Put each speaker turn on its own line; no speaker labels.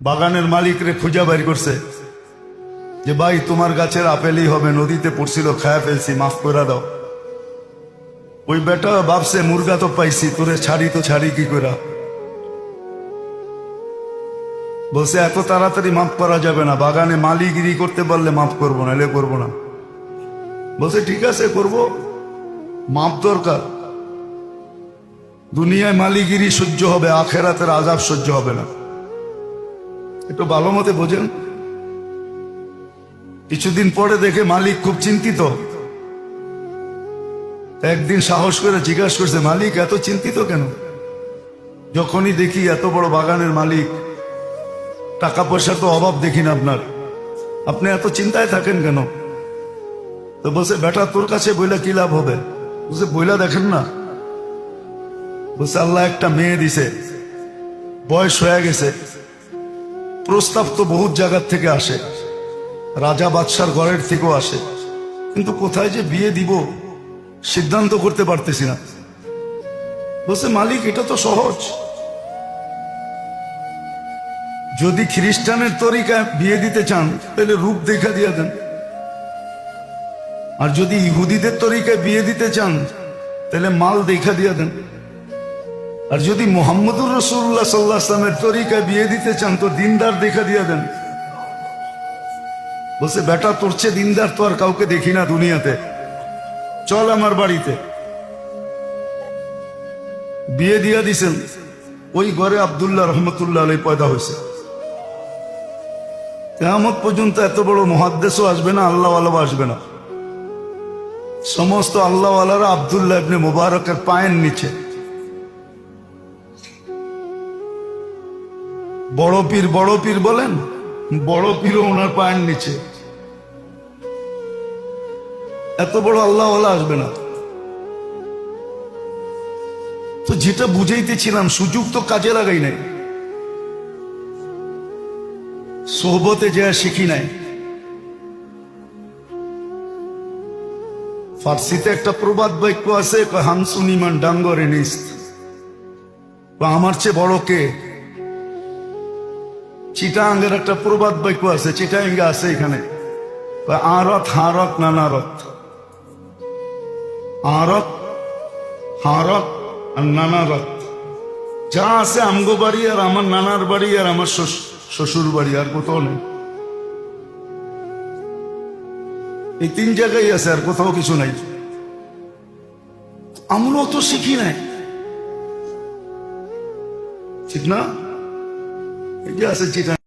বাগানের মালিক রে খুঁজা বাইর করছে যে ভাই তোমার গাছের আপেলই হবে, নদীতে পড়ছিল, খায়া ফেলছি, মাফ করে দাও। ওই বেটা ভাবছে মুরগা তো পাইছি, তোরে ছাড়ি তো ছাড়ি কি করে। বলছে এত তাড়াতাড়ি মাফ করা যাবে না, বাগানে মালিগিরি করতে পারলে মাফ করবো না, এলে করবো না। বলছে ঠিক আছে করবো, মাফ দরকার। দুনিয়ায় মালিগিরি সহ্য হবে, আখেরাতের আযাব সহ্য হবে না। একটু ভালো মতে বোঝেন। কিছুদিন পরে দেখে মালিক খুব চিন্তিত। একদিন সাহস করে জিজ্ঞাসা করছে, মালিক এত চিন্তিত কেন? যখনই দেখি এত বড় বাগানের মালিক, টাকা পয়সার তো অভাব দেখি না আপনার, আপনি এত চিন্তায় থাকেন কেন? তো বলছে বেটা তোর কাছে বইলা কি লাভ হবে? বলছে বইলা দেখেন না। বলছে আল্লাহ একটা মেয়ে দিছে, বয়স হয়ে গেছে, প্রস্তাব তো বহুত জায়গার থেকে আসে, রাজা বাদশার ঘরের থেকেও আসে, কিন্তু কোথায় যে বিয়ে দিব সিদ্ধান্ত করতে পারতেছি না। বলছে মালিক এটা তো সহজ, যদি খ্রিস্টানের তরিকায় বিয়ে দিতে চান তাহলে রূপ দেখা দিয়ে দেন, আর যদি ইহুদিদের তরিকায় বিয়ে দিতে চান তাহলে মাল দেখা দিয়ে দেন, আর যদি মুহাম্মদুর রাসূলুল্লাহ সাল্লাল্লাহু আলাইহি ওয়াসাল্লামের তরিকায় বিয়ে দিতে চান তো দিনদার দেখা দিয়ে দেন। বলছে বেটা তোর চেয়ে দিনদার তো আর কাউকে দেখি না দুনিয়াতে, চল আমার বাড়িতে। বিয়ে দিয়া দিছেন, ওই ঘরে আব্দুল্লাহ রহমতুল্লাহ আলাইহি পয়দা হয়েছে। কিয়ামত পর্যন্ত এত বড় মুহাদ্দিসও আসবে না, আল্লাহওয়ালাও আসবে না। সমস্ত আল্লাহওয়ালারা আব্দুল্লাহ ইবনে মুবারকের পায়ের নিচে। বড় পীর বলেন, বড় পীরও ওনার পায়ের নিচে। এত বড় আল্লাহওয়ালা আসবে না। তো যেটা বুঝাইতেছিলাম, সুযোগ তো কাজে লাগাই নাই, সোহবতে যা শিখি নাই। ফার্সিতে একটা প্রবাদ বাক্য আছে, হামসুনিমান ডাঙ্গরে নিস্ত, আমার চেয়ে বড় কে। চিটাঙ্গের একটা প্রবাদ বাক্য আছে, চিটাঙ্গে আছে এখানে, আরত হারত নানারত, আরত হারত আর নানারত। যা আছে আমগো বাড়ি আর আমার নানার বাড়ি আর আমার শ্বশুর বাড়ি, আর কোথাও নেই। এই তিন জায়গায় আছে, আর কোথাও কিছু নাই। আমরাও তো শিখি নাই, ঠিক না? এই যে আছে চিটা।